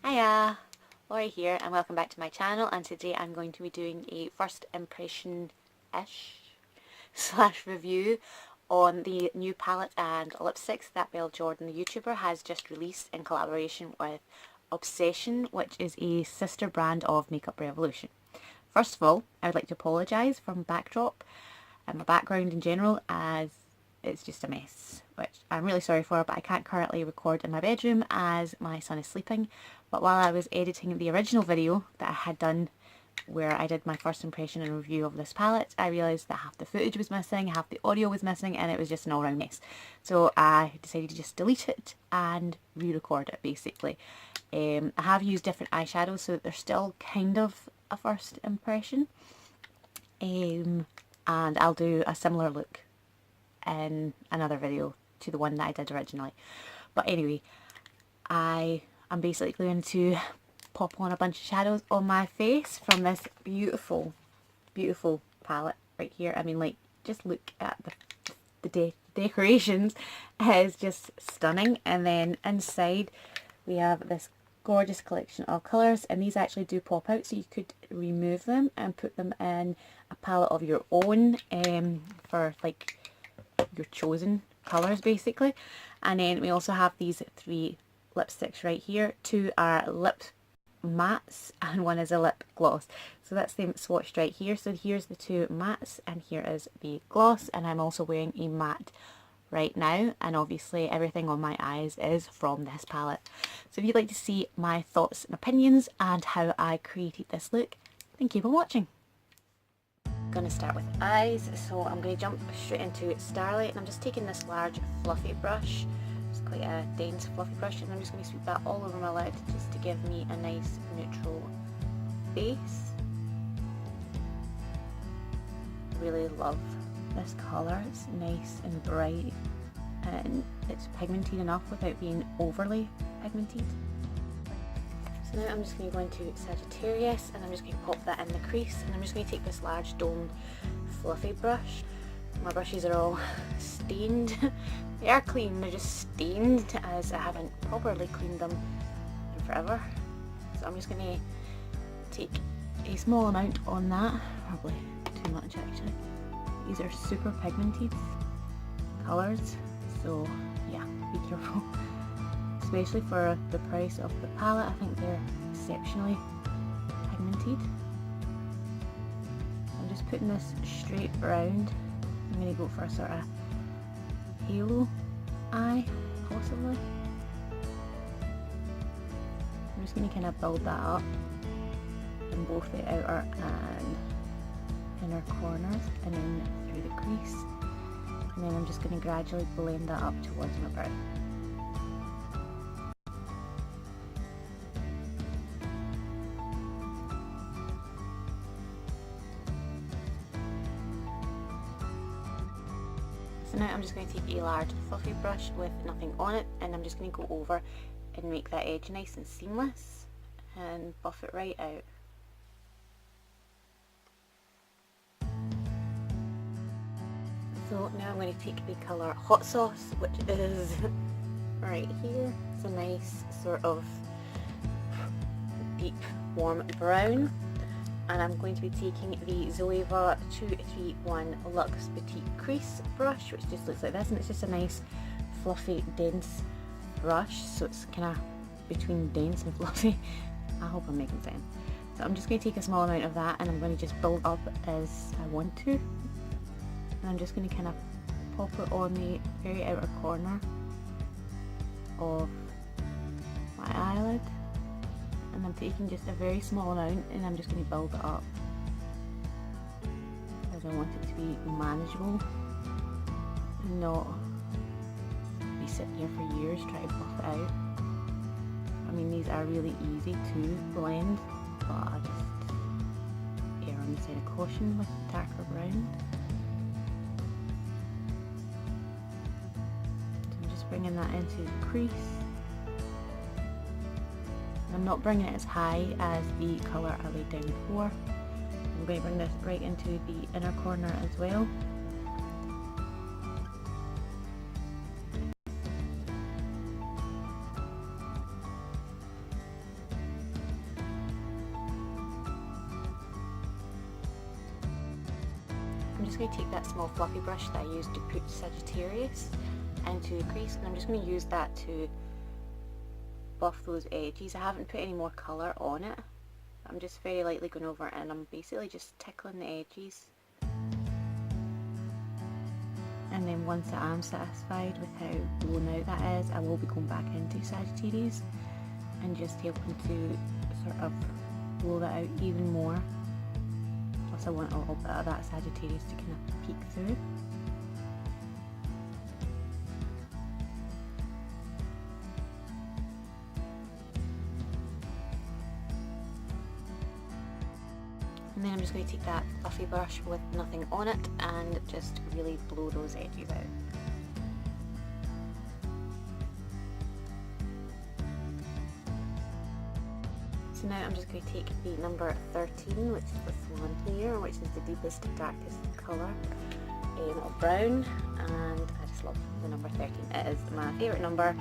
Hiya, Laurie here and welcome back to my channel, and today I'm going to be doing a first impression-ish / review on the new palette and lipsticks that Belle Jordens, the YouTuber, has just released in collaboration with Obession, which is a sister brand of Makeup Revolution. First of all, I would like to apologise for my backdrop and my background in general, as it's just a mess, which I'm really sorry for, but I can't currently record in my bedroom as my son is sleeping. But while I was editing the original video that I had done where I did my first impression and review of this palette, I realised that half the footage was missing, half the audio was missing, and it was just an all-round mess. So I decided to just delete it and re-record it basically. I have used different eyeshadows so that they're still kind of a first impression. And I'll do a similar look in another video to the one that I did originally. But anyway, I'm basically going to pop on a bunch of shadows on my face from this beautiful palette right here. I mean, like, just look at the decorations. It's just stunning. And then inside we have this gorgeous collection of colours, and these actually do pop out, so you could remove them and put them in a palette of your own for like your chosen colours basically. And then we also have these three lipsticks right here. Two are lip mattes and one is a lip gloss, so that's them swatched right here. So here's the two mattes and here is the gloss, and I'm also wearing a matte right now, and obviously everything on my eyes is from this palette. So if you'd like to see my thoughts and opinions and how I created this look, then keep on watching. I'm going to start with eyes, so I'm going to jump straight into Starlight, and I'm just taking this large fluffy brush. It's quite a dense fluffy brush, and I'm just going to sweep that all over my lid just to give me a nice neutral base. Really love this colour. It's nice and bright and it's pigmented enough without being overly pigmented. So now I'm just going to go into Sagittarius, and I'm just going to pop that in the crease, and I'm just going to take this large domed fluffy brush. My brushes are all stained. They are clean, they're just stained as I haven't properly cleaned them in forever. So I'm just going to take a small amount on that, probably too much actually. These are super pigmented colours, so yeah, be careful. Especially for the price of the palette, I think they're exceptionally pigmented. I'm just putting this straight round. I'm going to go for a sort of halo eye, possibly. I'm just going to kind of build that up in both the outer and inner corners and then through the crease, and then I'm just going to gradually blend that up towards my brow. So now I'm just going to take a large fluffy brush with nothing on it, and I'm just going to go over and make that edge nice and seamless and buff it right out. So now I'm going to take the colour Hot Sauce, which is right here. It's a nice sort of deep warm brown, and I'm going to be taking the Zoeva 231 Luxe Petite Crease brush, which just looks like this, and it's just a nice fluffy dense brush, so it's kind of between dense and fluffy. I hope I'm making sense. So I'm just going to take a small amount of that, and I'm going to just build up as I want to. And I'm just going to kind of pop it on the very outer corner of my eyelid, and I'm taking just a very small amount, and I'm just going to build it up as I want it to be manageable and not be sitting here for years trying to buff it out. I mean, these are really easy to blend, but I just err on the side of caution with darker brown. Bringing that into the crease. I'm not bringing it as high as the colour I laid down before. I'm going to bring this right into the inner corner as well. I'm just going to take that small fluffy brush that I used to put Sagittarius into the crease, and I'm just going to use that to buff those edges. I haven't put any more colour on it. I'm just very lightly going over it, and I'm basically just tickling the edges. And then once I am satisfied with how blown out that is, I will be going back into Sagittarius and just helping to sort of blow that out even more. Plus I want a little bit of that Sagittarius to kind of peek through. And then I'm just going to take that fluffy brush with nothing on it and just really blow those edges out. So now I'm just going to take the number 13, which is this one here, which is the deepest, darkest colour of brown, and I just love the number 13. It is my favourite number.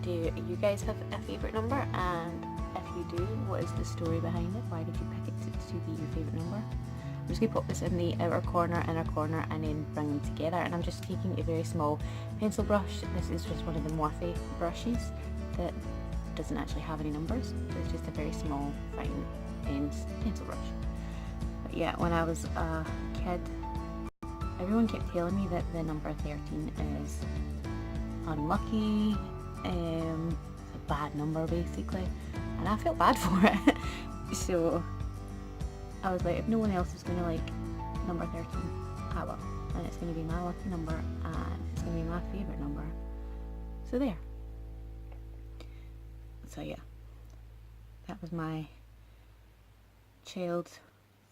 Do you guys have a favourite number? And if you do, what is the story behind it? Why did you pick it to be your favourite number? I'm just going to pop this in the outer corner, inner corner, and then bring them together. And I'm just taking a very small pencil brush. This is just one of the Morphe brushes that doesn't actually have any numbers. It's just a very small, fine end pencil brush. But yeah, when I was a kid, everyone kept telling me that the number 13 is unlucky, it's a bad number basically, and I felt bad for it. So I was like, if no one else is going to like number 13, I will, and it's going to be my lucky number, and it's going to be my favourite number. So there. So yeah, that was my child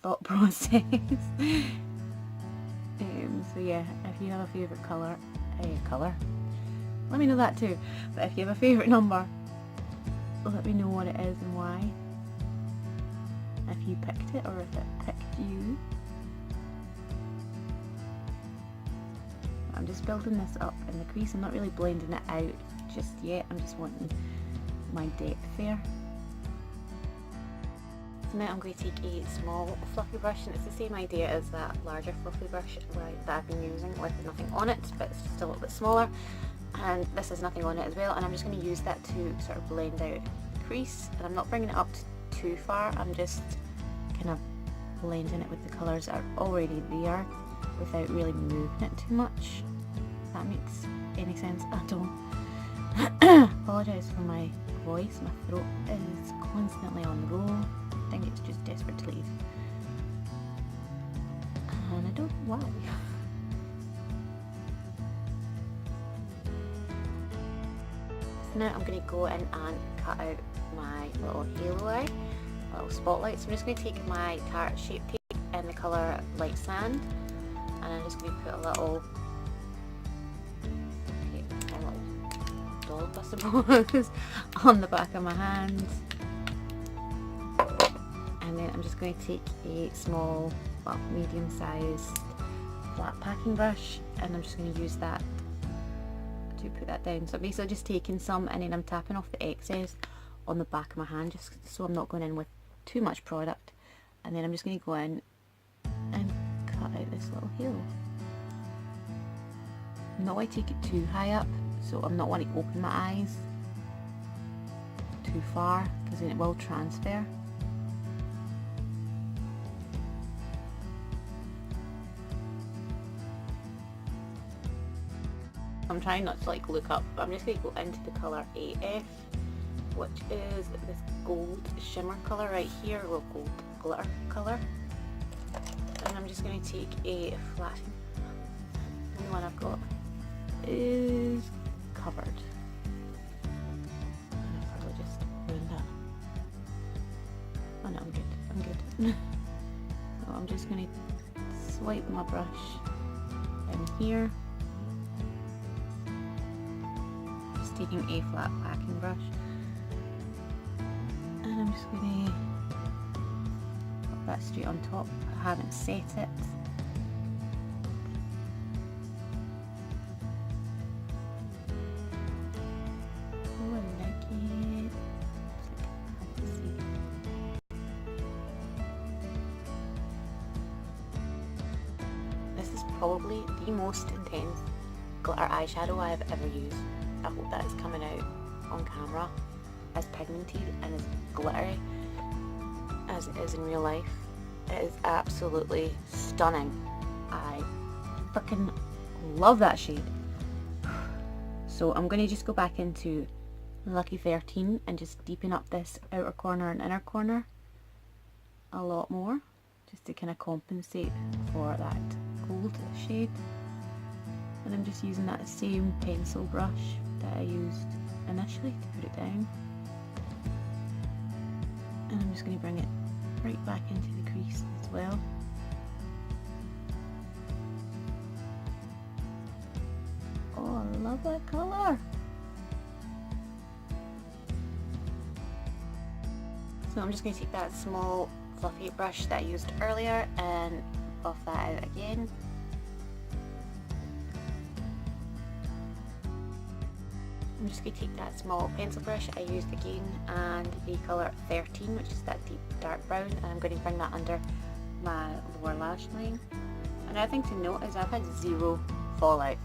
thought process. So yeah, if you have a favourite colour, let me know that too. But if you have a favourite number, let me know what it is and why. If you picked it or if it picked you. I'm just building this up in the crease. I'm not really blending it out just yet. I'm just wanting my depth there. So now I'm going to take a small fluffy brush, and it's the same idea as that larger fluffy brush that I've been using with nothing on it, but it's just a little bit smaller, and this has nothing on it as well, and I'm just going to use that to sort of blend out the crease, and I'm not bringing it up too far, I'm just kind of blending it with the colours that are already there without really moving it too much, if that makes any sense at all. Apologise for my voice, my throat is constantly on the roll. I think it's just desperate to leave, and I don't know why. So now I'm going to go in and cut out my little halo eye, little spotlight. So I'm just going to take my Tarte Shape Tape in the colour Light Sand, and I'm just going to put a little dollop, I suppose, on the back of my hand. And then I'm just going to take a small, well, medium-sized flat packing brush, and I'm just going to use that to put that down. So I'm basically just taking some, and then I'm tapping off the excess on the back of my hand, just so I'm not going in with too much product. And then I'm just going to go in and cut out this little halo. Not want to take it too high up, so I'm not wanting to open my eyes too far, because then it will transfer. I'm trying not to like look up, but I'm just going to go into the colour AF, which is this gold shimmer colour right here, well, gold glitter colour. And I'm just going to take a flat, the only one I've got is covered. And I'll probably just ruin that. Oh no, I'm good. So I'm just going to swipe my brush in here. Taking a flat packing brush, and I'm just going to put that straight on top. I haven't set it. Oh, I like it. probably the most intense glitter eyeshadow I have ever used. I hope that is coming out on camera as pigmented and as glittery as it is in real life. It is absolutely stunning. I freaking love that shade. So I'm going to just go back into Lucky 13 and just deepen up this outer corner and inner corner a lot more, just to kind of compensate for that gold shade. And I'm just using that same pencil brush that I used initially to put it down. And I'm just going to bring it right back into the crease as well. Oh, I love that colour! So I'm just going to take that small fluffy brush that I used earlier and buff that out again. I'm just going to take that small pencil brush I used again and the colour 13, which is that deep dark brown, and I'm going to bring that under my lower lash line. Another thing to note is I've had zero fallout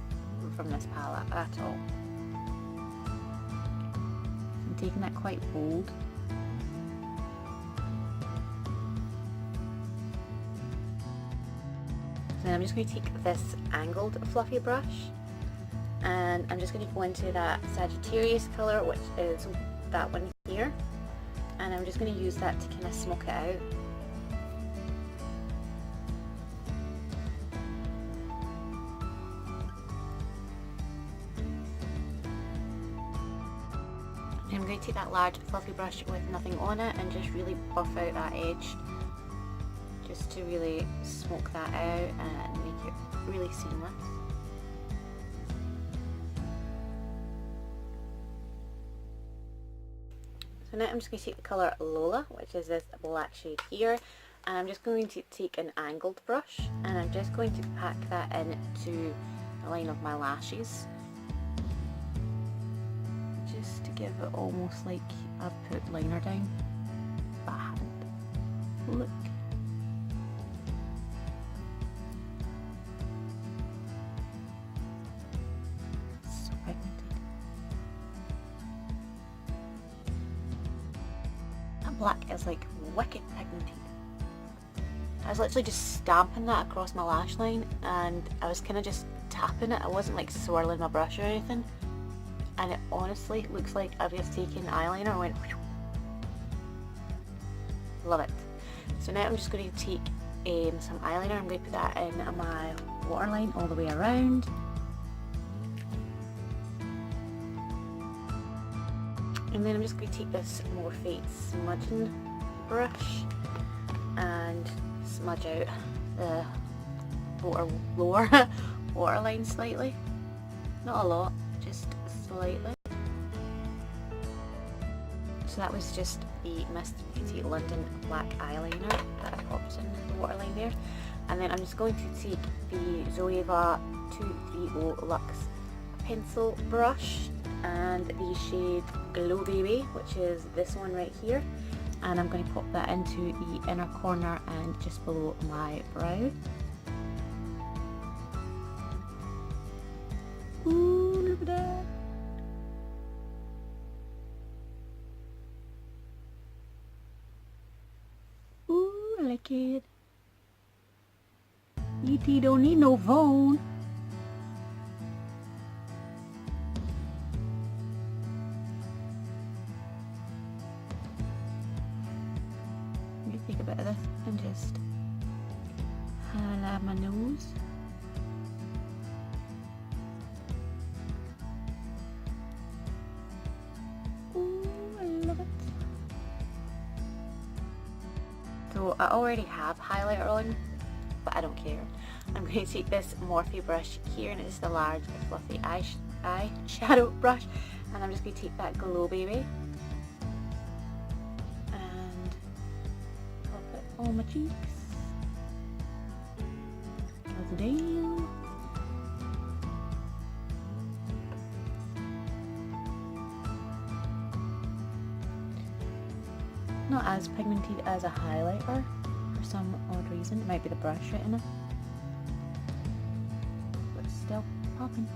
from this palette at all. I'm taking that quite bold. So then I'm just going to take this angled fluffy brush and I'm just going to go into that Sagittarius colour, which is that one here, and I'm just going to use that to kind of smoke it out. And I'm going to take that large fluffy brush with nothing on it and just really buff out that edge, just to really smoke that out and make it really seamless. So now I'm just going to take the colour Lola, which is this black shade here, and I'm just going to take an angled brush and I'm just going to pack that into the line of my lashes, just to give it almost like I've put liner down, but I haven't. Look. So pigmented. That black is like wicked pigmented. I was literally just stamping that across my lash line and I was kind of just tapping it. I wasn't like swirling my brush or anything. And it honestly looks like I've just taken eyeliner and went whew. Love it. So now I'm just going to take some eyeliner. I'm going to put that in my waterline all the way around. And then I'm just going to take this Morphe smudging brush and smudge out the lower waterline slightly. Not a lot, just slightly. So that was just the Miss Beauty London black eyeliner that I popped in the waterline there. And then I'm just going to take the Zoeva 230 Luxe pencil brush and the shade Glow Baby, which is this one right here, and I'm going to pop that into the inner corner and just below my brow. Ooh, look at that! Ooh, I like it. E.T. don't need no phone. Take a bit of this and just highlight my nose. Ooh, I love it. So I already have highlighter on, but I don't care. I'm going to take this Morphe brush here, and it's the large fluffy eyeshadow brush, and I'm just going to take that Glow Baby on my cheeks. Close it down. Not as pigmented as a highlighter for some odd reason. It might be the brush right in it. still popping.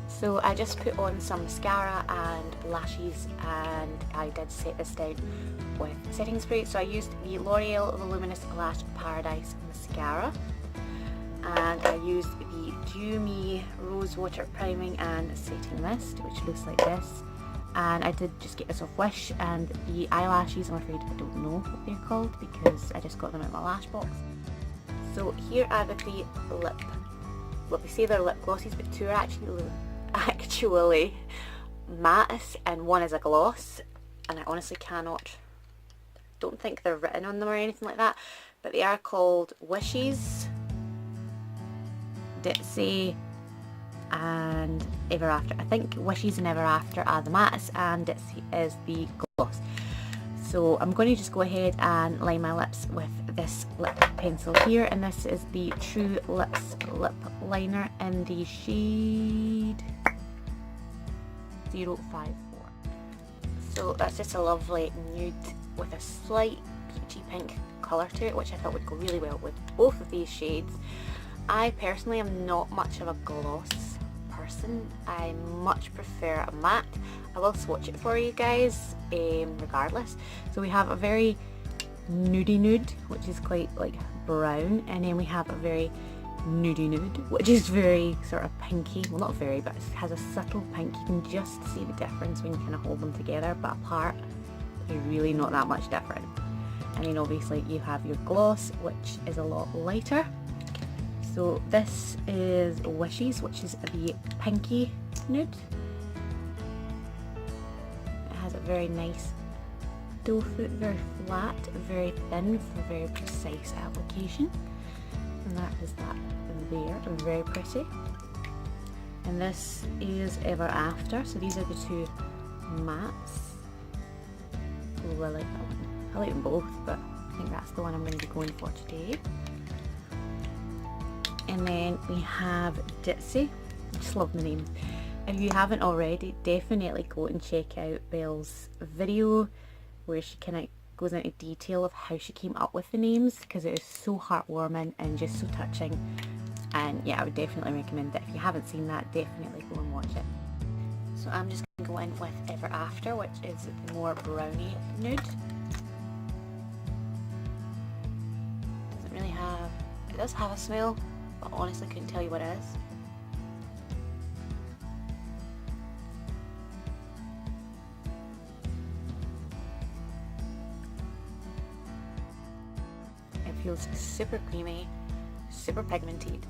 So I just put on some mascara and lashes, and I did set this down with setting spray. So I used the L'Oreal Voluminous Lash Paradise mascara, and I used the Dew Me Rose Water Priming and Setting Mist, which looks like this. And I did just get this off Wish, and the eyelashes, I'm afraid I don't know what they're called because I just got them out of my lash box. So here are the three well, they say they're lip glosses, but two are actually matte and one is a gloss, and I honestly don't think they're written on them or anything like that, but they are called Wishes, Ditsy and Ever After. I think Wishes and Ever After are the mattes and Ditsy is the gloss. So I'm going to just go ahead and line my lips with this lip pencil here, and this is the True Lips lip liner in the shade 054. So that's just a lovely nude with a slight peachy pink colour to it, which I thought would go really well with both of these shades. I personally am not much of a gloss person. I much prefer a matte. I will swatch it for you guys regardless. So we have a very nudie nude, which is quite like brown, and then we have a very nudie nude, which is very sort of pinky. Well, not very, but it has a subtle pink. You can just see the difference when you kind of hold them together, but apart they're really not that much different. And then obviously you have your gloss, which is a lot lighter. So this is Wishes, which is the pinky nude. It has a very nice doe foot, very flat, very thin for very precise application. And that is that there, very pretty. And this is Ever After. So these are the two mattes. Oh, I like that one. I like them both, but I think that's the one I'm going to be going for today. And then we have Ditsy. I just love the name. If you haven't already, definitely go and check out Belle's video where she kind of goes into detail of how she came up with the names, because it is so heartwarming and just so touching. And yeah, I would definitely recommend that. If you haven't seen that, definitely go and watch it. So I'm just going to go in with Ever After, which is the more browny nude. Doesn't really have, it does have a smell, but honestly couldn't tell you what it is. It feels super creamy, super pigmented,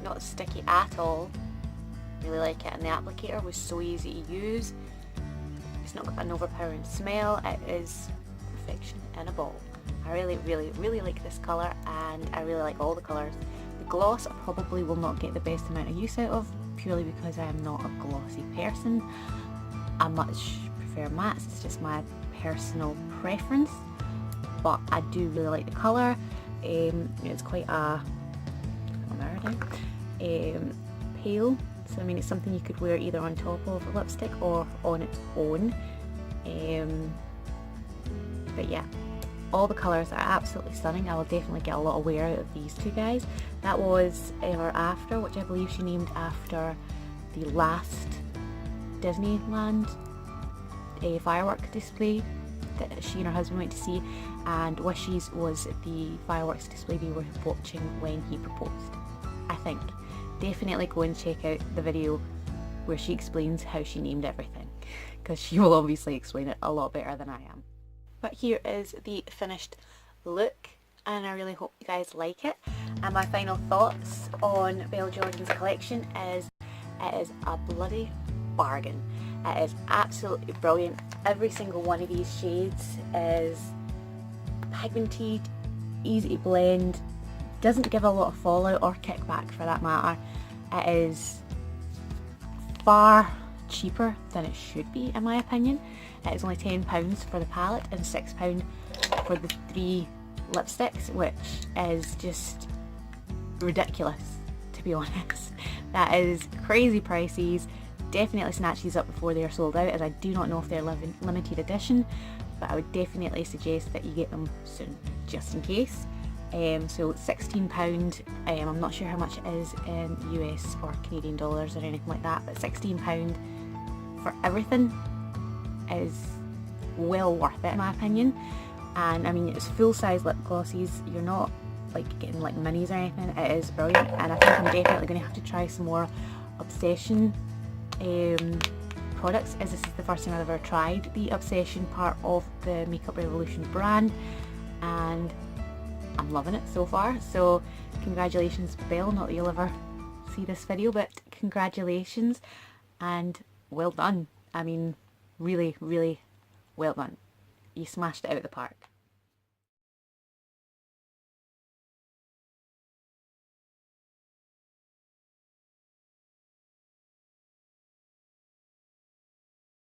not sticky at all. Really like it, and the applicator was so easy to use. It's not got an overpowering smell. It is perfection in a ball. I really like this colour, and I really like all the colours. The gloss I probably will not get the best amount of use out of, purely because I am not a glossy person. I much prefer mattes, it's just my personal preference, but I do really like the colour. It's quite a pale, so I mean it's something you could wear either on top of a lipstick or on its own. But yeah, all the colours are absolutely stunning. I will definitely get a lot of wear out of these two guys. That was Ever After, which I believe she named after the last Disneyland firework display that she and her husband went to see, and Wishes was the fireworks display they were watching when he proposed, I think. Definitely go and check out the video where she explains how she named everything, because she will obviously explain it a lot better than I am. But here is the finished look, and I really hope you guys like it. And my final thoughts on Belle Jorden's collection is it is a bloody bargain. It is absolutely brilliant. Every single one of these shades is pigmented, easy to blend, doesn't give a lot of fallout or kickback for that matter. It is far cheaper than it should be, in my opinion. It is only £10 for the palette and £6 for the 3 lipsticks, which is just ridiculous, to be honest. That is crazy prices. Definitely snatch these up before they are sold out, as I do not know if they're limited edition, but I would definitely suggest that you get them soon, just in case. So £16. I'm not sure how much it is in US or Canadian dollars or anything like that, but £16 for everything is well worth it in my opinion. And I mean, it's full size lip glosses, you're not like getting like minis or anything. It is brilliant, and I think I'm definitely going to have to try some more Obsession products, as this is the first time I've ever tried the Obsession part of the Makeup Revolution brand, and I'm loving it so far. So congratulations Belle, not that you'll ever see this video, but congratulations and well done. I mean, really, really well done. You smashed it out of the park.